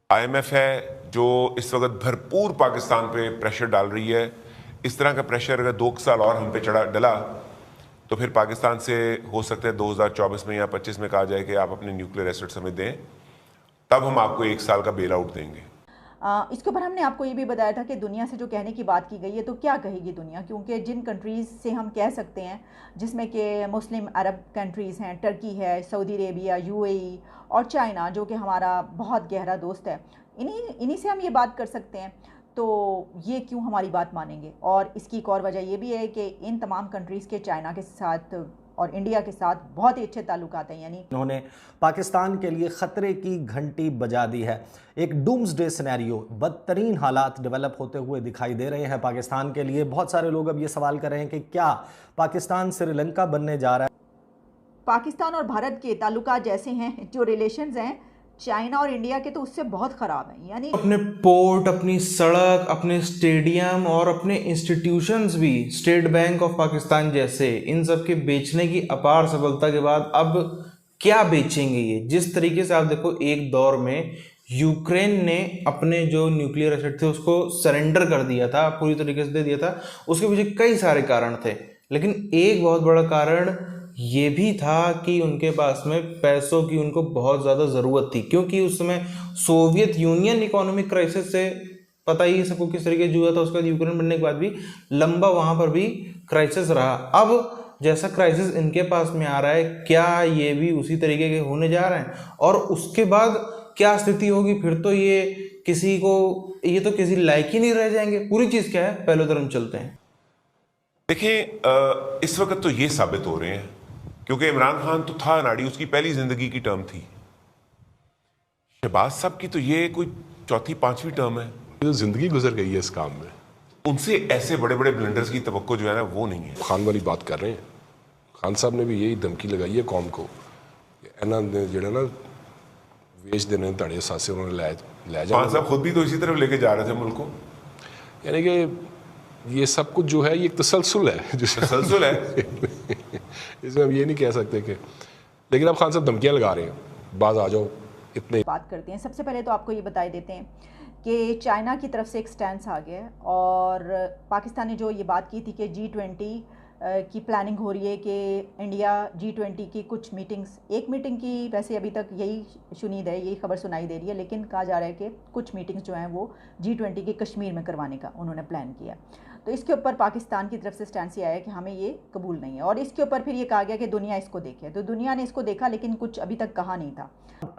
IMF है जो इस वक्त भरपूर पाकिस्तान पे प्रेशर डाल रही है। इस तरह का प्रेशर अगर 2 साल और हम पे डला तो फिर पाकिस्तान से हो सकता है 2024 में या 25 में कहा जाए कि आप अपने न्यूक्लियर एसेट्स हमें दें, तब हम आपको 1 साल का बेल आउट देंगे। इसके ऊपर हमने आपको ये भी बताया था कि दुनिया से जो कहने की बात की गई है, तो क्या कहेगी दुनिया, क्योंकि जिन कंट्रीज़ से हम कह सकते हैं, जिसमें कि मुस्लिम अरब कंट्रीज़ हैं, टर्की है, सऊदी अरेबिया, UAE और चाइना जो कि हमारा बहुत गहरा दोस्त है, इन्हीं इन्हीं से हम ये बात कर सकते हैं। तो ये क्यों हमारी बात मानेंगे? और इसकी एक और वजह ये भी है कि इन तमाम कंट्रीज़ के चाइना के साथ और इंडिया के साथ बहुत ही अच्छे ताल्लुकात हैं। यानी उन्होंने पाकिस्तान के लिए खतरे की घंटी बजा दी है। एक डूम्सडे सिनेरियो, बदतरीन हालात डेवलप होते हुए दिखाई दे रहे हैं पाकिस्तान के लिए। बहुत सारे लोग अब ये सवाल कर रहे हैं कि क्या पाकिस्तान श्रीलंका बनने जा रहा है। पाकिस्तान और भारत के ताल्लुकात जैसे हैं, जो रिलेशंस हैं चाइना और इंडिया के, तो उससे बहुत ख़राब हैं। यानी अपने पोर्ट, अपनी सड़क, अपने स्टेडियम और अपने इंस्टीट्यूशंस भी स्टेट बैंक ऑफ पाकिस्तान जैसे इन सब के बेचने की अपार सफलता के बाद अब क्या बेचेंगे ये? जिस तरीके से आप देखो, एक दौर में यूक्रेन ने अपने जो न्यूक्लियर एसेट थे उसको सरेंडर कर दिया था, पूरी तरीके से दे दिया था। उसके पीछे कई सारे कारण थे, लेकिन एक बहुत बड़ा कारण ये भी था कि उनके पास में पैसों की उनको बहुत ज़्यादा ज़रूरत थी, क्योंकि उस समय सोवियत यूनियन इकोनॉमिक क्राइसिस से पता ही सबको किस तरीके जुआ था। उसके बाद यूक्रेन बनने के बाद भी लंबा वहाँ पर भी क्राइसिस रहा। अब जैसा क्राइसिस इनके पास में आ रहा है, क्या ये भी उसी तरीके के होने जा रहे हैं? और उसके बाद क्या स्थिति होगी? फिर तो ये तो किसी लायक ही नहीं रह जाएंगे। पूरी चीज़ क्या है, पहले उधर हम चलते हैं। देखिए, इस वक्त तो ये साबित हो रहे हैं क्योंकि इमरान खान तो था नाड़ी, उसकी पहली जिंदगी की टर्म थी। शहबाज साहब की तो ये कोई चौथी पांचवी टर्म है। तो जिंदगी गुजर गई है इस काम में। उनसे ऐसे बड़े बड़े ब्लंडर्स की तवक्को जो है ना, वो नहीं है। खान वाली बात कर रहे हैं। खान साहब ने भी यही धमकी लगाई है कौम को, इन्होंने जो ना वेच देने धड़े सासे उन्होंने ले जाना। खान साहब खुद भी तो इसी तरफ लेके जा रहे थे मुल्क को। यानी कि ये सब कुछ जो है ये एक तसलसल है, तसलसल है। इसमें हम ये नहीं कह सकते कि, लेकिन अब खान साहब धमकियां लगा रहे हैं, बाज आ जाओ। इतने बात करते हैं, सबसे पहले तो आपको ये बताई देते हैं कि चाइना की तरफ से एक स्टैंड आ गया है और पाकिस्तान ने जो ये बात की थी कि G20 की प्लानिंग हो रही है कि इंडिया G20 की कुछ मीटिंग्स, एक मीटिंग की वैसे अभी तक यही शुनीद है, यही खबर सुनाई दे रही है, लेकिन कहा जा रहा है कि कुछ मीटिंग्स जो हैं वो G20 के कश्मीर में करवाने का उन्होंने प्लान किया। तो इसके ऊपर पाकिस्तान की तरफ से स्टैंड से आया है कि हमें ये कबूल नहीं है। और इसके ऊपर फिर ये कहा गया कि दुनिया इसको देखे, तो दुनिया ने इसको देखा लेकिन कुछ अभी तक कहा नहीं था।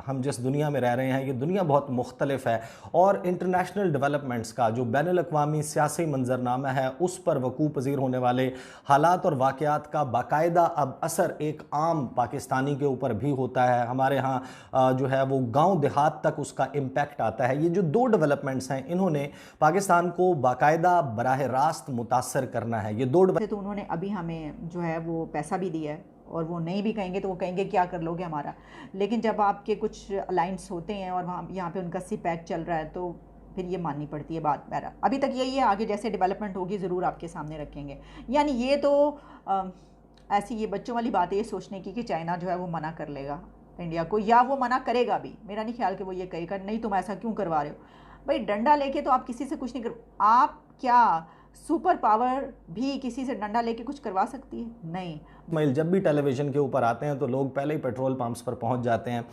हम जिस दुनिया में रह रहे हैं, ये दुनिया बहुत मुख्तलिफ है और इंटरनेशनल डेवलपमेंट्स का जो बैनुल-अक़वामी सियासी मंजरनामा है, उस पर वकूफ़ पज़ीर होने वाले हालात और वाक़यात का बाकायदा अब असर एक आम पाकिस्तानी के ऊपर भी होता है। हमारे यहाँ जो है वो गाँव देहात तक उसका इम्पैक्ट आता है। ये जो दो डेवलपमेंट्स हैं, इन्होंने पाकिस्तान को बाकायदा बराह रास्त मुतासर करना है। ये दो तो उन्होंने अभी हमें जो है वो पैसा भी दिया है, और वो नहीं भी कहेंगे तो वो कहेंगे क्या कर लोगे हमारा। लेकिन जब आपके कुछ अलाइंस होते हैं और वहाँ यहाँ पे उनका सिपैक चल रहा है, तो फिर ये माननी पड़ती है बात। मेरा अभी तक यही है, आगे जैसे डेवलपमेंट होगी ज़रूर आपके सामने रखेंगे। यानी ये तो ऐसी ये बच्चों वाली बात है ये सोचने की कि चाइना जो है वो मना कर लेगा इंडिया को, या वो मना करेगा भी। मेरा नहीं ख्याल कि वो ये कहेगा नहीं तुम ऐसा क्यों करवा रहे हो। भाई डंडा लेके तो आप किसी से कुछ नहीं कर, आप क्या सुपर पावर भी किसी से डंडा लेके कुछ करवा सकती है? नहीं। इस्माइल, जब भी टेलीविज़न के ऊपर आते हैं तो लोग पहले ही पेट्रोल पंप्स पर पहुंच जाते हैं।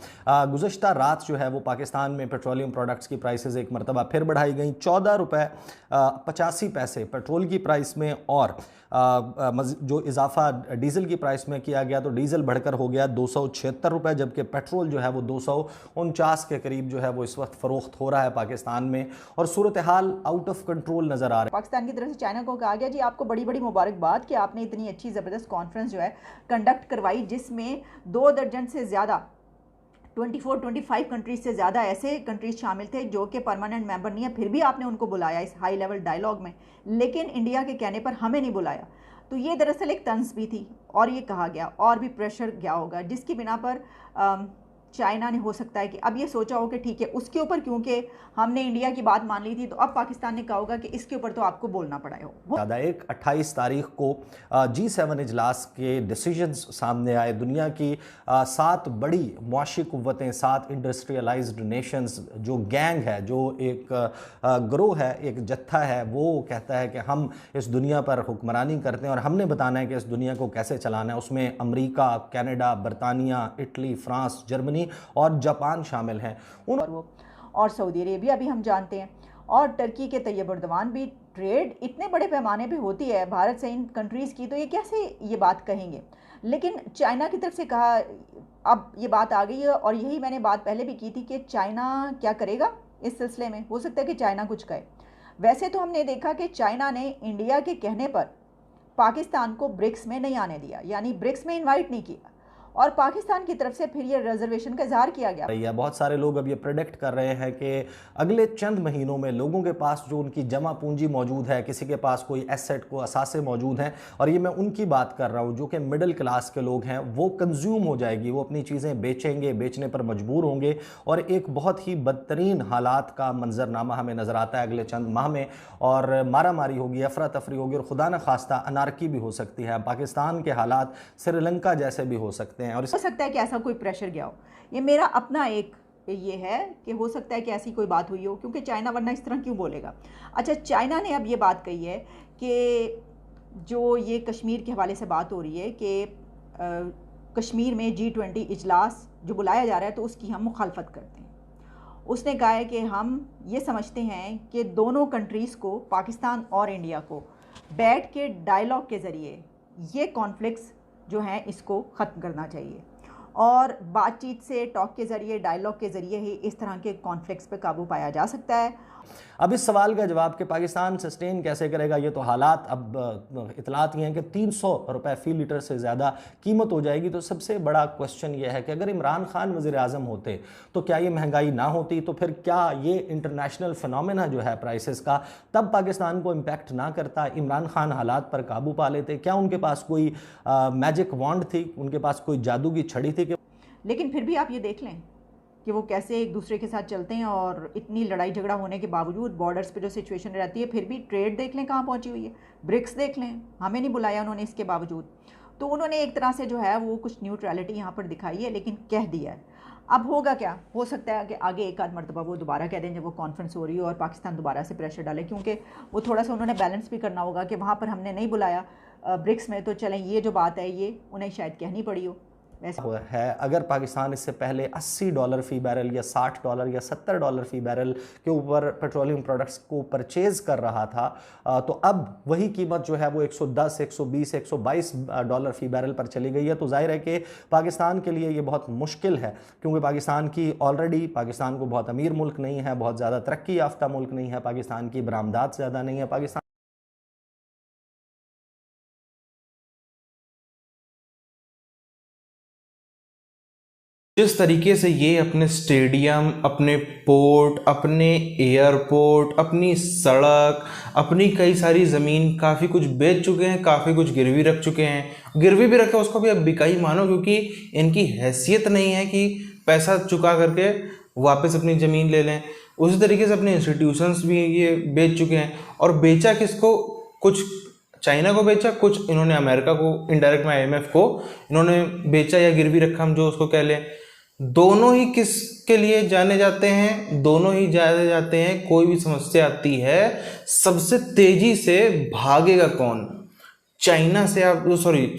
गुज़श्ता रात जो है वो पाकिस्तान में पेट्रोलियम प्रोडक्ट्स की प्राइसेस एक मरतबा फिर बढ़ाई गई। 14 रुपये 85 पैसे पेट्रोल की प्राइस में, और जो इजाफा डीज़ल की प्राइस में किया गया तो डीज़ल बढ़कर हो गया 276 रुपये, जबकि पेट्रोल जो है वो 249 के करीब जो है वो इस वक्त फ़रोख्त हो रहा है पाकिस्तान में। और सूरत हाल आउट ऑफ कंट्रोल नज़र आ रहा है। पाकिस्तान की तरफ से चाइना को कहा गया जी आपको बड़ी बड़ी मुबारकबाद कि आपने इतनी अच्छी ज़बरदस्त कॉन्फ्रेंस जो है कंडक्ट करवाई, जिसमें 2 दर्जन से ज़्यादा 24-25 कंट्रीज से ज़्यादा ऐसे कंट्रीज शामिल थे जो कि परमानेंट मेंबर नहीं है, फिर भी आपने उनको बुलाया इस हाई लेवल डायलॉग में, लेकिन इंडिया के कहने पर हमें नहीं बुलाया। तो ये दरअसल एक तंज भी थी, और ये कहा गया और भी प्रेशर क्या होगा, जिसकी बिना पर चाइना ने हो सकता है कि अब ये सोचा हो कि ठीक है उसके ऊपर, क्योंकि हमने इंडिया की बात मान ली थी, तो अब पाकिस्तान ने कहा होगा कि इसके ऊपर तो आपको बोलना पड़ा हो। ज़्यादा 28 तारीख को G7 इजलास के डिसीजंस सामने आए। दुनिया की 7 बड़ी मुआशी क़ुव्वतें, 7 इंडस्ट्रियलाइज्ड नेशंस, जो गैंग है, जो एक ग्रोह है, एक जत्था है, वो कहता है कि हम इस दुनिया पर हुक्मरानी करते हैं और हमने बताना है कि इस दुनिया को कैसे चलाना है। उसमें अमेरिका, कनाडा, बरतानिया, इटली, फ्रांस, जर्मनी और जापान शामिल हैं। और सऊदी अरेबिया भी हम जानते हैं, और टर्की के तैयब एर्दोगान भी। ट्रेड इतने बड़े पैमाने पे होती है भारत से इन कंट्रीज़ की, तो ये कैसे ये बात कहेंगे। लेकिन चाइना की तरफ से कहा, अब ये बात आ गई है, और यही मैंने बात पहले भी की थी कि चाइना क्या करेगा इस सिलसिले में। हो सकता है कि चाइना कुछ कहे। वैसे तो हमने देखा कि चाइना ने इंडिया के कहने पर पाकिस्तान को ब्रिक्स में नहीं आने दिया, यानी ब्रिक्स में इन्वाइट नहीं किया, और पाकिस्तान की तरफ से फिर ये रिजर्वेशन का इजहार किया गया। बहुत सारे लोग अब ये प्रेडिक्ट कर रहे हैं कि अगले चंद महीनों में लोगों के पास जो उनकी जमा पूंजी मौजूद है, किसी के पास कोई एसेट को असासे मौजूद हैं, और ये मैं उनकी बात कर रहा हूँ जो कि मिडिल क्लास के लोग हैं, वो कंज्यूम हो जाएगी, वो अपनी चीज़ें बेचेंगे, बेचने पर मजबूर होंगे, और एक बहुत ही बदतरीन हालात का मंजरनामा हमें नज़र आता है अगले चंद माह में। और मारा मारी होगी, अफरा तफरी होगी, और खुदा न खास्ता अनारकी भी हो सकती है। पाकिस्तान के हालात श्रीलंका जैसे भी हो सकते हैं। और हो सकता है कि ऐसा कोई प्रेशर गया हो। ये मेरा अपना एक ये है कि हो सकता है कि ऐसी कोई बात हुई हो, क्योंकि चाइना वरना इस तरह क्यों बोलेगा। अच्छा, चाइना ने अब ये बात कही है कि जो ये कश्मीर के हवाले से बात हो रही है कि कश्मीर में G20 इजलास जो बुलाया जा रहा है, तो उसकी हम मुखालफत करते हैं। उसने कहा है कि हम ये समझते हैं कि दोनों कंट्रीज़ को, पाकिस्तान और इंडिया को, बैठ के डायलॉग के ज़रिए ये कॉन्फ्लिक्ट्स जो हैं इसको ख़त्म करना चाहिए, और बातचीत से, टॉक के ज़रिए, डायलॉग के ज़रिए ही इस तरह के कॉन्फ्लिक्ट्स पे काबू पाया जा सकता है। अब इस सवाल का जवाब कि पाकिस्तान सस्टेन कैसे करेगा, ये तो हालात, अब इतलात ये हैं कि 300 रुपये फ़ी लीटर से ज़्यादा कीमत हो जाएगी। तो सबसे बड़ा क्वेश्चन ये है कि अगर इमरान खान वज़ीर आज़म होते तो क्या ये महंगाई ना होती, तो फिर क्या ये इंटरनेशनल फिनोमेना जो है प्राइसेस का, तब पाकिस्तान को इम्पैक्ट ना करता, इमरान खान हालात पर काबू पा लेते। क्या उनके पास कोई मैजिक वॉन्ड थी, उनके पास कोई जादू की छड़ी थी? लेकिन फिर भी आप ये देख लें कि वो कैसे एक दूसरे के साथ चलते हैं, और इतनी लड़ाई झगड़ा होने के बावजूद बॉर्डर्स पे जो सिचुएशन रहती है, फिर भी ट्रेड देख लें कहाँ पहुँची हुई है। ब्रिक्स देख लें, हमें नहीं बुलाया उन्होंने इसके बावजूद। तो उन्होंने एक तरह से जो है वो कुछ न्यूट्रलिटी यहाँ पर दिखाई है, लेकिन कह दिया है। अब होगा क्या, हो सकता है कि आगे एक आध मरतबा वो दोबारा कह दें जब वो कॉन्फ्रेंस हो रही हो और पाकिस्तान दोबारा से प्रेशर डाले, क्योंकि वो थोड़ा सा उन्होंने बैलेंस भी करना होगा कि वहाँ पर हमने नहीं बुलाया ब्रिक्स में, तो चलें ये जो बात है ये उन्हें शायद कहनी पड़ी हो। है अगर पाकिस्तान इससे पहले $80 फ़ी बैरल या $60 या $70 फ़ी बैरल के ऊपर पेट्रोलियम प्रोडक्ट्स को परचेज़ कर रहा था, तो अब वही कीमत जो है वो $110, $120, $122 फ़ी बैरल पर चली गई है। तो जाहिर है कि पाकिस्तान के लिए ये बहुत मुश्किल है, क्योंकि पाकिस्तान को बहुत अमीर मुल्क नहीं है, बहुत ज़्यादा तरक्की याफ्ता मुल्क नहीं है, पाकिस्तान की बरामदात ज़्यादा नहीं है। पाकिस्तान जिस तरीके से ये अपने स्टेडियम, अपने पोर्ट, अपने एयरपोर्ट, अपनी सड़क, अपनी कई सारी ज़मीन, काफ़ी कुछ बेच चुके हैं, काफ़ी कुछ गिरवी रख चुके हैं। गिरवी भी रखे उसको भी अब बिकाई मानो, क्योंकि इनकी हैसियत नहीं है कि पैसा चुका करके वापस अपनी ज़मीन ले लें। उसी तरीके से अपने इंस्टीट्यूशंस भी ये बेच चुके हैं। और बेचा किसको? कुछ चाइना को बेचा, कुछ इन्होंने अमेरिका को, इनडायरेक्ट में IMF को इन्होंने बेचा या गिरवी रखा, हम जो उसको कह लें। दोनों ही किसके लिए जाने जाते हैं? दोनों ही जाने जाते हैं, कोई भी समस्या आती है सबसे तेजी से भागेगा कौन? चाइना से आप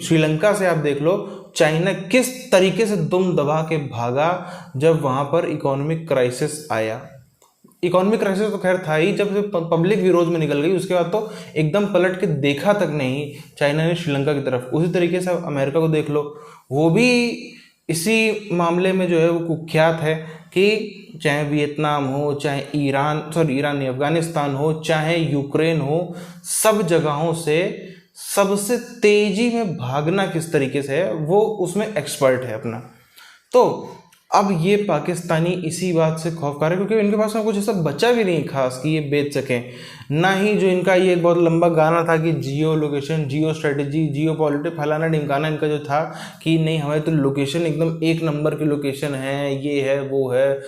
श्रीलंका से आप देख लो, चाइना किस तरीके से दुम दबा के भागा जब वहां पर इकोनॉमिक क्राइसिस आया। इकोनॉमिक क्राइसिस तो खैर था ही, जब से पब्लिक विरोध में निकल गई उसके बाद तो एकदम पलट के देखा तक नहीं चाइना ने श्रीलंका की तरफ। उसी तरीके से अमेरिका को देख लो, वो भी इसी मामले में जो है वो कुख्यात है कि चाहे वियतनाम हो, चाहे ईरान नहीं, अफगानिस्तान हो, चाहे यूक्रेन हो, सब जगहों से सबसे तेजी में भागना किस तरीके से है वो उसमें एक्सपर्ट है अपना। तो अब ये पाकिस्तानी इसी बात से खौफ कर रहे हैं क्योंकि इनके पास में कुछ ऐसा बचा भी नहीं खास कि ये बेच सकें। ना ही जो इनका ये एक बहुत लंबा गाना था कि जियो लोकेशन, जियो स्ट्रेटेजी, जियो पॉलिटिक्स, फलाना ढिमकाना, इनका जो था कि नहीं हमारी तो लोकेशन एकदम एक नंबर की लोकेशन है, ये है वो है।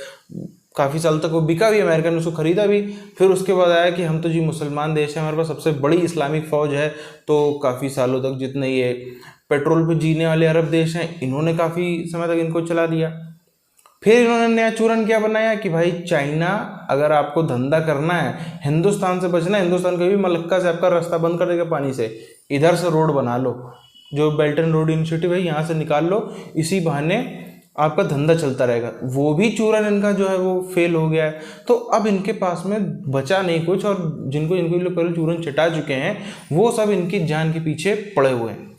काफ़ी साल तक वो बिका भी, अमेरिका ने उसको ख़रीदा भी। फिर उसके बाद आया कि हम तो जी मुसलमान देश है, हमारे पास सबसे बड़ी इस्लामिक फ़ौज है। तो काफ़ी सालों तक जितने ये पेट्रोल पे जीने वाले अरब देश हैं, इन्होंने काफ़ी समय तक इनको चला दिया। फिर इन्होंने नया चूरन क्या बनाया कि भाई चाइना, अगर आपको धंधा करना है, हिंदुस्तान से बचना है, हिंदुस्तान कभी भी मलक्का से आपका रास्ता बंद कर देगा पानी से, इधर से रोड बना लो, जो बेल्ट एंड रोड इनिशिएटिव है यहाँ से निकाल लो, इसी बहाने आपका धंधा चलता रहेगा। वो भी चूरन इनका जो है वो फेल हो गया है। तो अब इनके पास में बचा नहीं कुछ, और जिनको जिनको ये लोग पहले चूरन चटा चुके हैं वो सब इनकी जान के पीछे पड़े हुए हैं।